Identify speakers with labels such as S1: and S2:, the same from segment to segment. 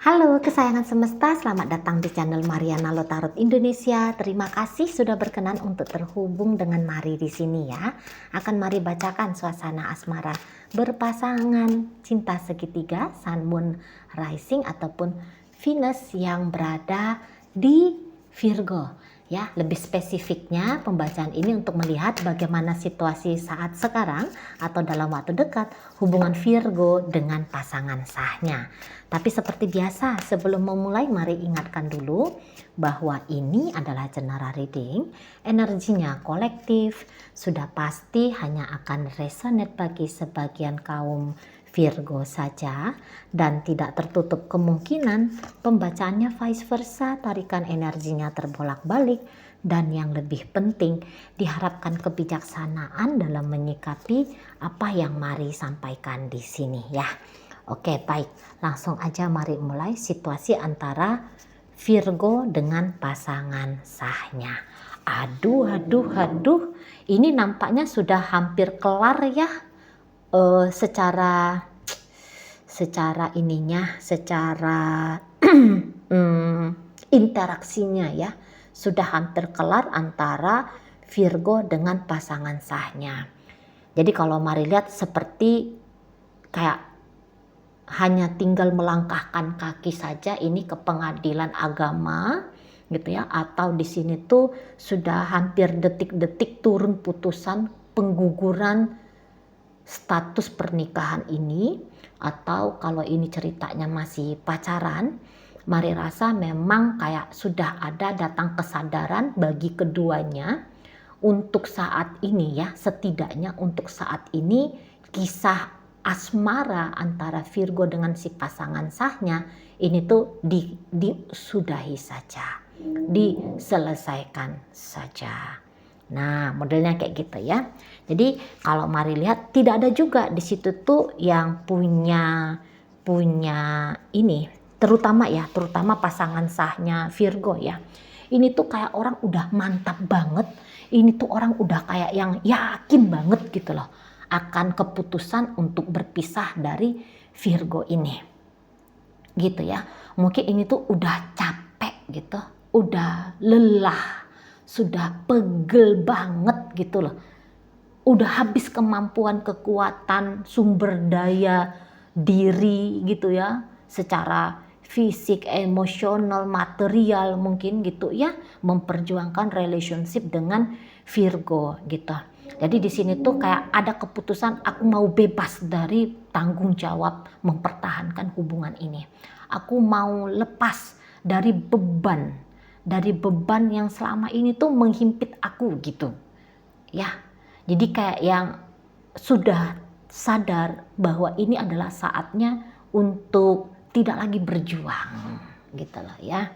S1: Halo kesayangan semesta, selamat datang di channel Mariana Lotarot Indonesia. Terima kasih sudah berkenan untuk terhubung dengan Mari di sini ya. Akan Mari bacakan suasana asmara berpasangan cinta segitiga, Sun Moon Rising ataupun Venus yang berada di Virgo. Ya, lebih spesifiknya pembacaan ini untuk melihat bagaimana situasi saat sekarang atau dalam waktu dekat hubungan Virgo dengan pasangan sahnya. Tapi seperti biasa, sebelum memulai mari ingatkan dulu bahwa ini adalah general reading, energinya kolektif, sudah pasti hanya akan resonate bagi sebagian kaum Virgo saja dan tidak tertutup kemungkinan pembacaannya vice versa, tarikan energinya terbolak-balik dan yang lebih penting diharapkan kebijaksanaan dalam menyikapi apa yang Mari sampaikan di sini ya. Oke, baik. Langsung aja mari mulai situasi antara Virgo dengan pasangan sahnya. Aduh. Ini nampaknya sudah hampir kelar ya. Secara interaksinya ya. Sudah hampir kelar antara Virgo dengan pasangan sahnya. Jadi kalau mari lihat seperti kayak hanya tinggal melangkahkan kaki saja ini ke pengadilan agama gitu ya, atau di sini tuh sudah hampir detik-detik turun putusan pengguguran status pernikahan ini, atau kalau ini ceritanya masih pacaran, Mari rasa memang kayak sudah ada datang kesadaran bagi keduanya untuk saat ini ya, setidaknya untuk saat ini kisah asmara antara Virgo dengan si pasangan sahnya ini tuh disudahi saja, diselesaikan saja. Nah, modelnya kayak gitu ya. Jadi kalau mari lihat tidak ada juga di situ tuh yang punya ini, terutama pasangan sahnya Virgo ya. Ini tuh kayak orang udah mantap banget. Ini tuh orang udah kayak yang yakin banget gitu loh akan keputusan untuk berpisah dari Virgo ini. Gitu ya. Mungkin ini tuh udah capek gitu, udah lelah, sudah pegel banget gitu loh. Udah habis kemampuan, kekuatan, sumber daya diri gitu ya, secara fisik, emosional, material mungkin gitu ya, memperjuangkan relationship dengan Virgo gitu. Jadi di sini tuh kayak ada keputusan aku mau bebas dari tanggung jawab mempertahankan hubungan ini. Aku mau lepas dari beban yang selama ini tuh menghimpit aku gitu. Ya. Jadi kayak yang sudah sadar bahwa ini adalah saatnya untuk tidak lagi berjuang gitu loh ya.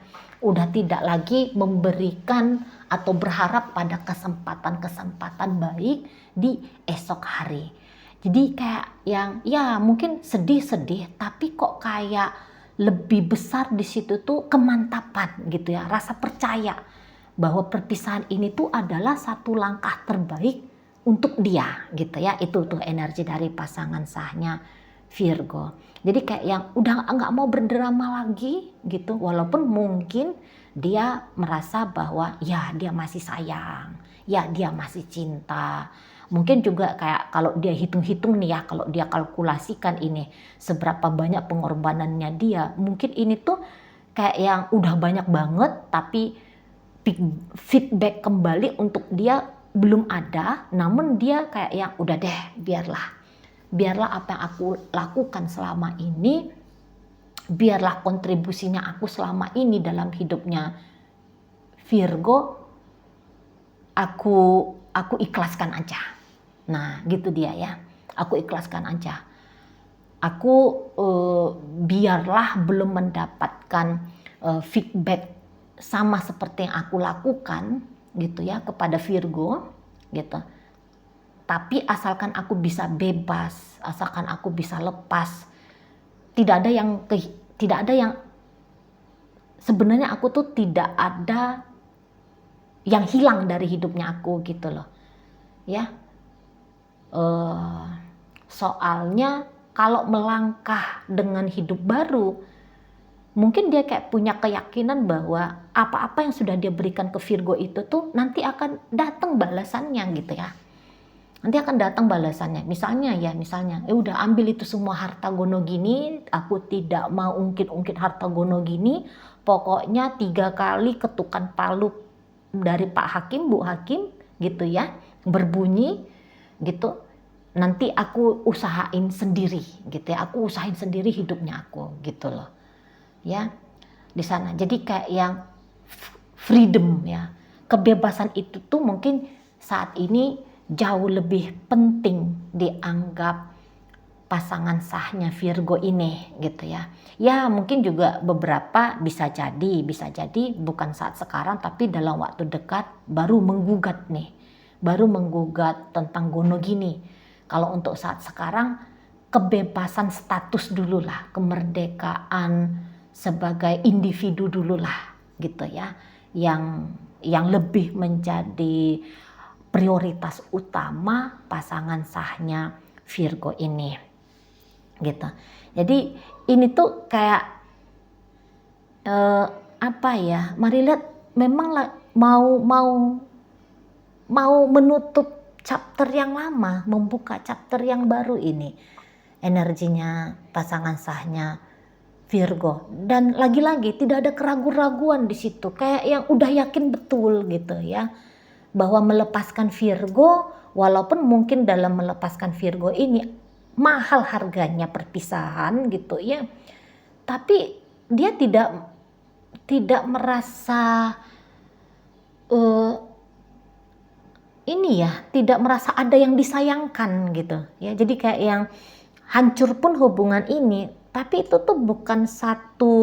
S1: Udah tidak lagi memberikan atau berharap pada kesempatan-kesempatan baik di esok hari. Jadi kayak yang ya mungkin sedih-sedih tapi kok kayak lebih besar di situ tuh kemantapan gitu ya, rasa percaya bahwa perpisahan ini tuh adalah satu langkah terbaik untuk dia gitu ya. Itu tuh energi dari pasangan sahnya Virgo. Jadi kayak yang udah nggak mau berdrama lagi gitu, walaupun mungkin dia merasa bahwa ya dia masih sayang, ya dia masih cinta. Mungkin juga kayak kalau dia hitung-hitung nih ya, kalau dia kalkulasikan ini seberapa banyak pengorbanannya dia, mungkin ini tuh kayak yang udah banyak banget tapi feedback kembali untuk dia belum ada, namun dia kayak yang udah deh biarlah apa yang aku lakukan selama ini, biarlah kontribusinya aku selama ini dalam hidupnya Virgo, aku ikhlaskan aja. Nah gitu dia ya, aku ikhlaskan aja. Aku biarlah belum mendapatkan feedback sama seperti yang aku lakukan gitu ya kepada Virgo gitu. Tapi asalkan aku bisa bebas, asalkan aku bisa lepas, tidak ada yang sebenarnya aku tuh tidak ada yang hilang dari hidupnya aku gitu loh. Ya. Soalnya kalau melangkah dengan hidup baru mungkin dia kayak punya keyakinan bahwa apa-apa yang sudah dia berikan ke Virgo itu tuh nanti akan datang balasannya gitu ya. Nanti akan datang balasannya. Misalnya, udah ambil itu semua harta gono gini, aku tidak mau ungkit-ungkit harta gono gini, pokoknya 3 kali ketukan palu dari Pak Hakim, Bu Hakim gitu ya, berbunyi gitu. Nanti aku usahain sendiri gitu ya, aku usahain sendiri hidupnya aku gitu loh. Ya, di sana. Jadi kayak yang freedom ya. Kebebasan itu tuh mungkin saat ini jauh lebih penting dianggap pasangan sahnya Virgo ini gitu ya. Ya mungkin juga beberapa bisa jadi bukan saat sekarang tapi dalam waktu dekat baru menggugat nih. Baru menggugat tentang gono gini. Kalau untuk saat sekarang kebebasan status dulu lah, kemerdekaan sebagai individu dulu lah gitu ya. Yang lebih menjadi prioritas utama pasangan sahnya Virgo ini gitu. Jadi ini tuh kayak apa ya, mari lihat memang mau menutup chapter yang lama, membuka chapter yang baru ini energinya pasangan sahnya Virgo. Dan lagi-lagi tidak ada keraguan-raguan di situ, kayak yang udah yakin betul gitu ya, bahwa melepaskan Virgo, walaupun mungkin dalam melepaskan Virgo ini mahal harganya perpisahan gitu ya, tapi dia tidak merasa tidak merasa ada yang disayangkan gitu ya. Jadi kayak yang hancur pun hubungan ini, tapi itu tuh bukan satu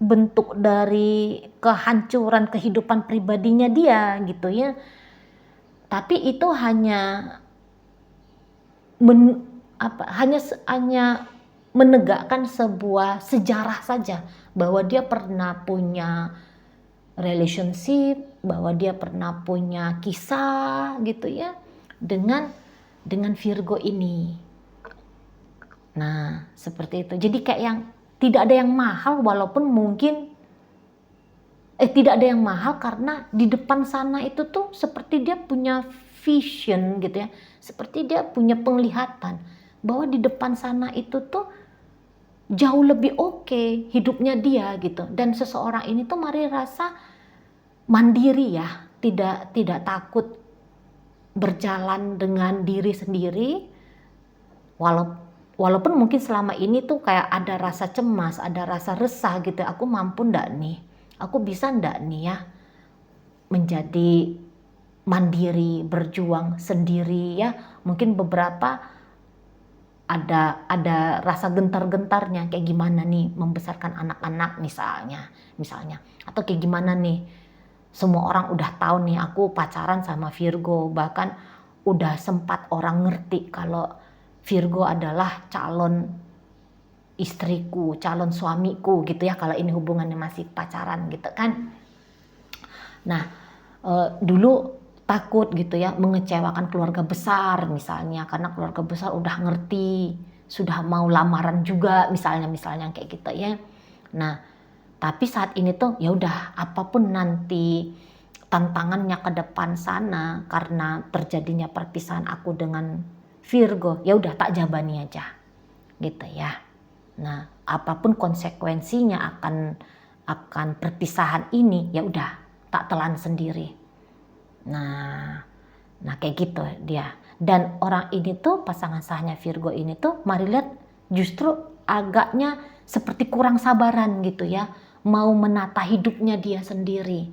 S1: bentuk dari kehancuran kehidupan pribadinya dia gitu ya. Tapi itu hanya hanya menegakkan sebuah sejarah saja bahwa dia pernah punya relationship, bahwa dia pernah punya kisah gitu ya dengan Virgo ini. Nah, seperti itu. Jadi kayak yang tidak ada yang mahal, walaupun mungkin tidak ada yang mahal karena di depan sana itu tuh seperti dia punya vision gitu ya. Seperti dia punya penglihatan bahwa di depan sana itu tuh jauh lebih oke hidupnya dia gitu. Dan seseorang ini tuh mari rasa mandiri ya, tidak takut berjalan dengan diri sendiri, walaupun mungkin selama ini tuh kayak ada rasa cemas, ada rasa resah gitu. Aku mampu ndak nih? Aku bisa ndak nih ya menjadi mandiri, berjuang sendiri ya. Mungkin beberapa ada rasa gentar-gentarnya, kayak gimana nih membesarkan anak-anak misalnya, atau kayak gimana nih, semua orang udah tahu nih aku pacaran sama Virgo, bahkan udah sempat orang ngerti kalau Virgo adalah calon istriku, calon suamiku gitu ya, kalau ini hubungannya masih pacaran gitu kan. Nah, dulu takut gitu ya mengecewakan keluarga besar misalnya, karena keluarga besar udah ngerti, sudah mau lamaran juga misalnya kayak gitu ya. Nah, tapi saat ini tuh ya udah, apapun nanti tantangannya ke depan sana karena terjadinya perpisahan aku dengan Virgo, ya udah tak jabani aja gitu ya. Nah, apapun konsekuensinya akan perpisahan ini, ya udah tak telan sendiri. Nah kayak gitu dia. Dan orang ini tuh, pasangan sahnya Virgo ini tuh, mari lihat justru agaknya seperti kurang sabaran gitu ya, mau menata hidupnya dia sendiri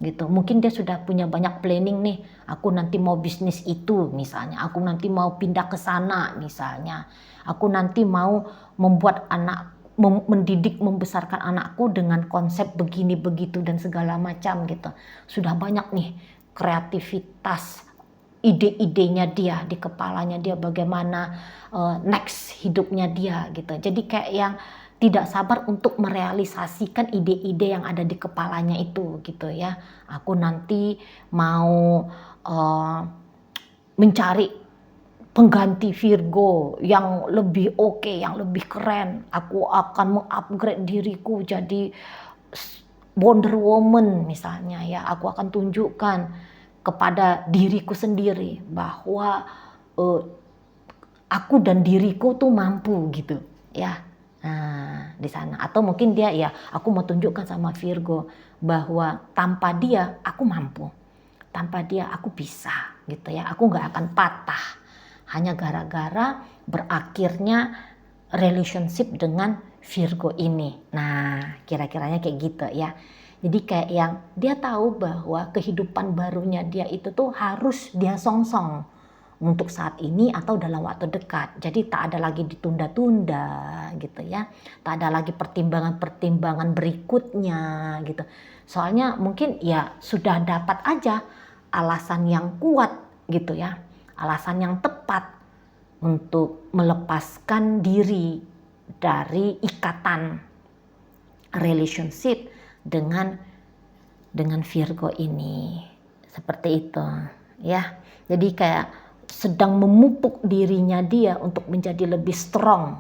S1: gitu. Mungkin dia sudah punya banyak planning nih, aku nanti mau bisnis itu misalnya, aku nanti mau pindah ke sana misalnya, aku nanti mau membuat mendidik, membesarkan anakku dengan konsep begini begitu dan segala macam gitu. Sudah banyak nih kreativitas, ide-idenya dia di kepalanya dia, bagaimana next hidupnya dia gitu. Jadi kayak yang tidak sabar untuk merealisasikan ide-ide yang ada di kepalanya itu gitu ya. Aku nanti mau mencari pengganti Virgo yang lebih oke, yang lebih keren. Aku akan mengupgrade diriku jadi Wonder Woman misalnya ya. Aku akan tunjukkan kepada diriku sendiri bahwa aku dan diriku tuh mampu gitu ya. Nah, di sana. Atau mungkin dia ya, aku mau tunjukkan sama Virgo bahwa tanpa dia aku mampu. Tanpa dia aku bisa gitu ya. Aku nggak akan patah hanya gara-gara berakhirnya relationship dengan Virgo ini. Nah, kira-kiranya kayak gitu ya. Jadi kayak yang dia tahu bahwa kehidupan barunya dia itu tuh harus dia songsong untuk saat ini atau dalam waktu dekat. Jadi tak ada lagi ditunda-tunda gitu ya. Tak ada lagi pertimbangan-pertimbangan berikutnya gitu. Soalnya mungkin ya sudah dapat aja alasan yang kuat gitu ya. Alasan yang tepat untuk melepaskan diri dari ikatan relationship dengan Virgo ini. Seperti itu ya. Jadi kayak sedang memupuk dirinya dia untuk menjadi lebih strong.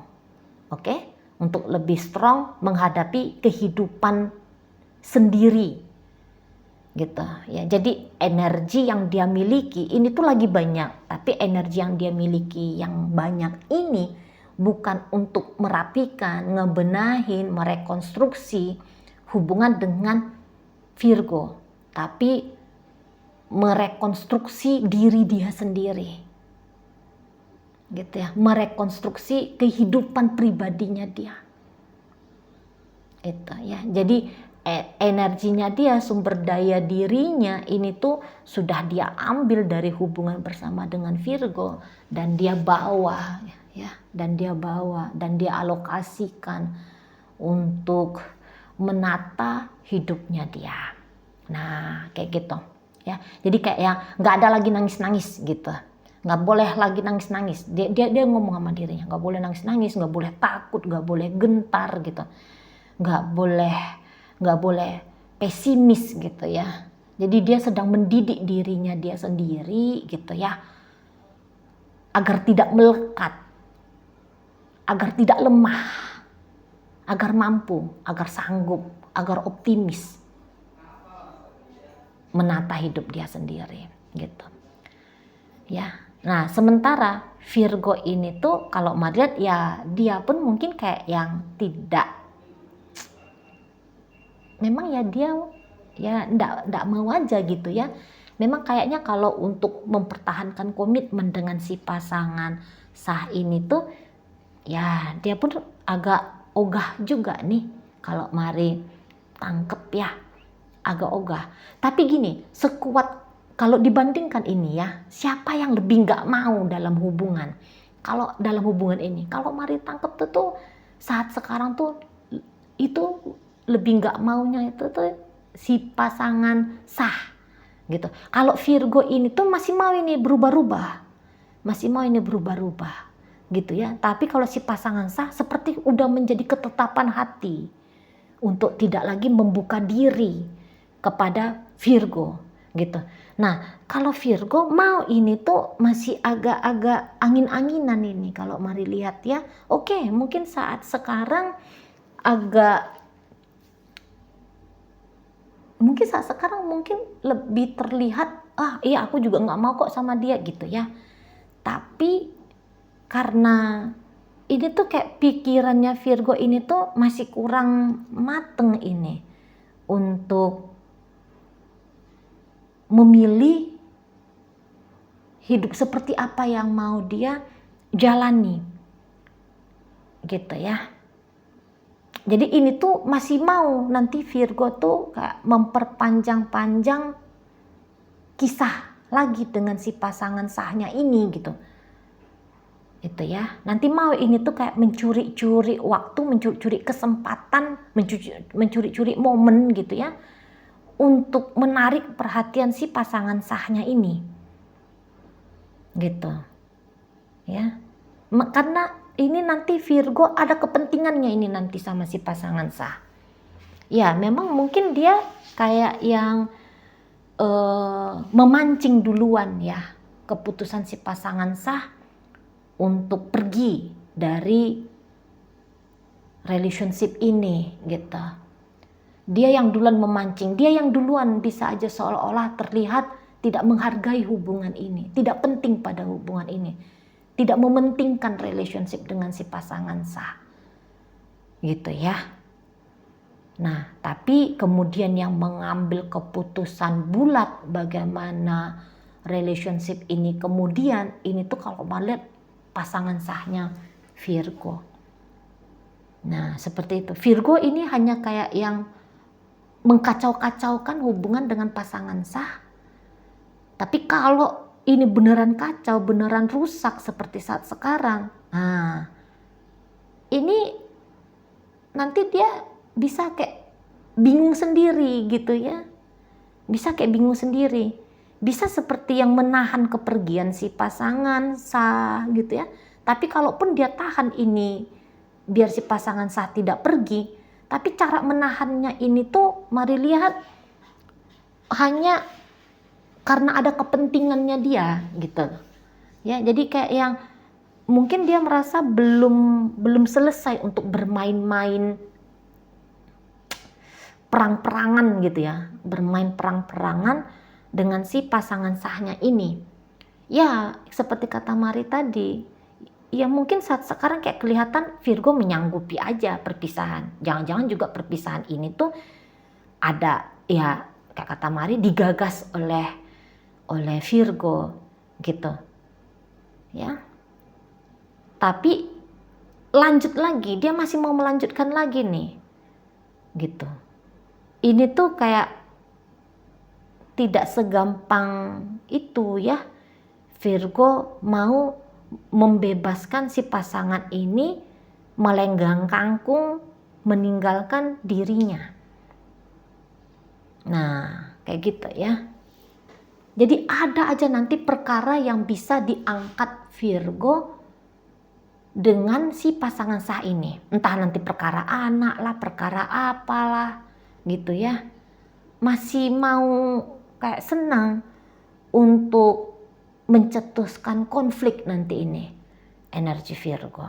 S1: Oke? Untuk lebih strong menghadapi kehidupan sendiri. Gitu ya. Jadi energi yang dia miliki ini tuh lagi banyak, tapi energi yang dia miliki yang banyak ini bukan untuk merapikan, ngebenahin, merekonstruksi hubungan dengan Virgo, tapi merekonstruksi diri dia sendiri gitu ya, merekonstruksi kehidupan pribadinya dia itu ya. Jadi energinya dia, sumber daya dirinya ini tuh sudah dia ambil dari hubungan bersama dengan Virgo dan dia bawa ya, dan dia alokasikan untuk menata hidupnya dia. Nah, kayak gitu ya. Jadi kayak yang nggak ada lagi nangis-nangis gitu. Nggak boleh lagi nangis-nangis. Dia ngomong sama dirinya, nggak boleh nangis-nangis, nggak boleh takut, nggak boleh gentar gitu. Nggak boleh pesimis gitu ya. Jadi dia sedang mendidik dirinya dia sendiri gitu ya. Agar tidak melekat. Agar tidak lemah. Agar mampu, agar sanggup, agar optimis menata hidup dia sendiri gitu ya. Nah sementara Virgo ini tuh kalau melihat ya dia pun mungkin kayak yang tidak, memang ya dia ya ndak mau aja gitu ya. Memang kayaknya kalau untuk mempertahankan komitmen dengan si pasangan sah ini tuh ya dia pun agak ogah juga nih kalau mari tangkep ya, agak ogah. Tapi gini, sekuat kalau dibandingkan ini ya, siapa yang lebih nggak mau dalam hubungan? Kalau dalam hubungan ini, kalau mari tangkep tuh saat sekarang tuh itu lebih nggak maunya itu tuh si pasangan sah gitu. Kalau Virgo ini tuh masih mau ini berubah-ubah, masih mau ini berubah-ubah gitu ya. Tapi kalau si pasangan sah seperti udah menjadi ketetapan hati untuk tidak lagi membuka diri kepada Virgo gitu. Nah kalau Virgo mau ini tuh masih agak-agak angin-anginan ini kalau mari lihat ya. Oke, mungkin saat sekarang mungkin lebih terlihat iya aku juga nggak mau kok sama dia gitu ya. Tapi karena ini tuh kayak pikirannya Virgo ini tuh masih kurang mateng ini untuk memilih hidup seperti apa yang mau dia jalani gitu ya. Jadi ini tuh masih mau nanti Virgo tuh kayak memperpanjang-panjang kisah lagi dengan si pasangan sahnya ini gitu. Itu ya. Nanti mau ini tuh kayak mencuri-curi waktu, mencuri-curi kesempatan, mencuri-curi momen gitu ya. Untuk menarik perhatian si pasangan sahnya ini. Gitu. Ya. Karena ini nanti Virgo ada kepentingannya ini nanti sama si pasangan sah. Ya memang mungkin dia kayak yang memancing duluan ya keputusan si pasangan sah untuk pergi dari relationship ini gitu. Dia yang duluan memancing, dia yang duluan bisa aja seolah-olah terlihat tidak menghargai hubungan ini, tidak penting pada hubungan ini, tidak mementingkan relationship dengan si pasangan sah. Gitu ya. Nah, tapi kemudian yang mengambil keputusan bulat bagaimana relationship ini kemudian, ini tuh kalau melihat pasangan sahnya Virgo. Nah, seperti itu. Virgo ini hanya kayak yang mengkacau-kacaukan hubungan dengan pasangan sah. Tapi kalau ini beneran kacau, beneran rusak seperti saat sekarang, nah ini nanti dia bisa kayak bingung sendiri gitu ya. Bisa kayak bingung sendiri. Bisa seperti yang menahan kepergian si pasangan sah gitu ya. Tapi kalaupun dia tahan ini biar si pasangan sah tidak pergi, tapi cara menahannya ini tuh mari lihat hanya karena ada kepentingannya dia gitu. Ya, jadi kayak yang mungkin dia merasa belum selesai untuk bermain-main perang-perangan gitu ya, bermain perang-perangan dengan si pasangan sahnya ini. Ya, seperti kata Mari tadi, ya mungkin saat sekarang kayak kelihatan Virgo menyanggupi aja perpisahan. Jangan-jangan juga perpisahan ini tuh ada ya kayak kata Mari digagas oleh Virgo gitu. Ya. Tapi lanjut lagi, dia masih mau melanjutkan lagi nih. Gitu. Ini tuh kayak tidak segampang itu ya. Virgo mau membebaskan si pasangan ini melenggang kangkung meninggalkan dirinya. Nah, kayak gitu ya. Jadi ada aja nanti perkara yang bisa diangkat Virgo dengan si pasangan sah ini. Entah nanti perkara anak lah, perkara apalah gitu ya. Masih mau kayak senang untuk mencetuskan konflik nanti ini. Energi Virgo.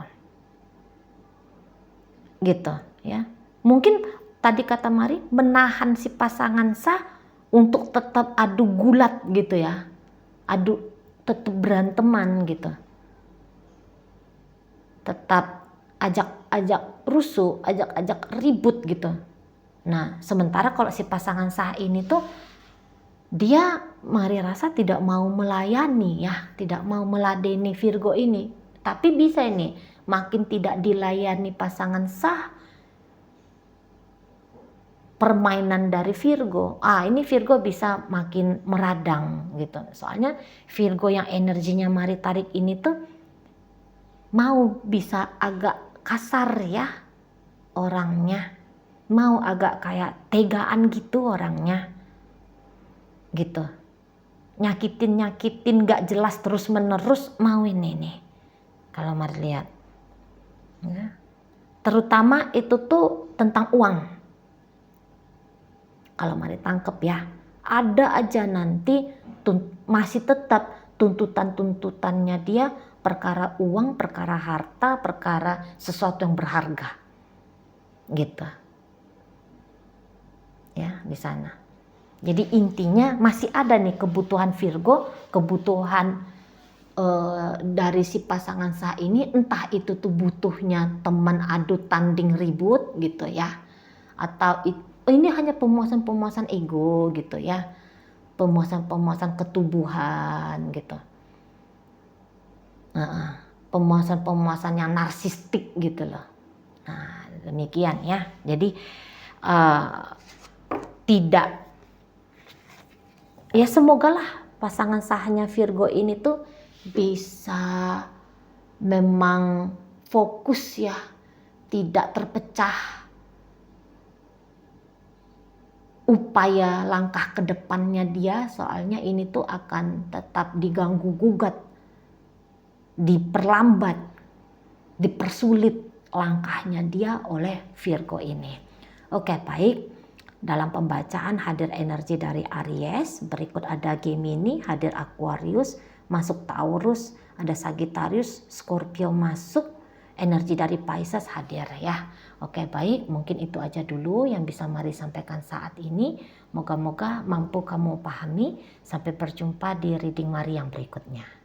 S1: Gitu ya. Mungkin tadi kata Mari menahan si pasangan sah untuk tetap adu gulat gitu ya. Tetap beranteman gitu. Tetap ajak rusuh, ajak ribut gitu. Nah, sementara kalau si pasangan sah ini tuh dia Mari rasa tidak mau melayani ya, tidak mau meladeni Virgo ini. Tapi bisa ini, makin tidak dilayani pasangan sah, permainan dari Virgo, ini Virgo bisa makin meradang gitu. Soalnya Virgo yang energinya Mari tarik ini tuh mau bisa agak kasar ya orangnya, mau agak kayak tegaan gitu orangnya gitu, nyakitin gak jelas terus menerus mau ini nih kalau Mari lihat ya. Terutama itu tuh tentang uang. Kalau Mari tangkep ya, ada aja nanti masih tetap tuntutannya dia perkara uang, perkara harta, perkara sesuatu yang berharga, gitu. Ya di sana. Jadi intinya masih ada nih kebutuhan Virgo, kebutuhan dari si pasangan sah ini, entah itu tuh butuhnya teman adu tanding ribut gitu ya, atau ini hanya pemuasan ego gitu ya, pemuasan ketubuhan gitu, pemuasan yang narsistik gitu loh. Nah demikian ya, jadi tidak ya, semogalah pasangan sahnya Virgo ini tuh bisa memang fokus ya, tidak terpecah upaya langkah ke depannya dia, soalnya ini tuh akan tetap diganggu gugat, diperlambat, dipersulit langkahnya dia oleh Virgo ini. Oke, baik. Dalam pembacaan hadir energi dari Aries, berikut ada Gemini, hadir Aquarius, masuk Taurus, ada Sagittarius, Scorpio masuk, energi dari Pisces hadir ya. Oke, baik, mungkin itu aja dulu yang bisa Mari sampaikan saat ini. Moga-moga mampu kamu pahami. Sampai berjumpa di reading Mari yang berikutnya.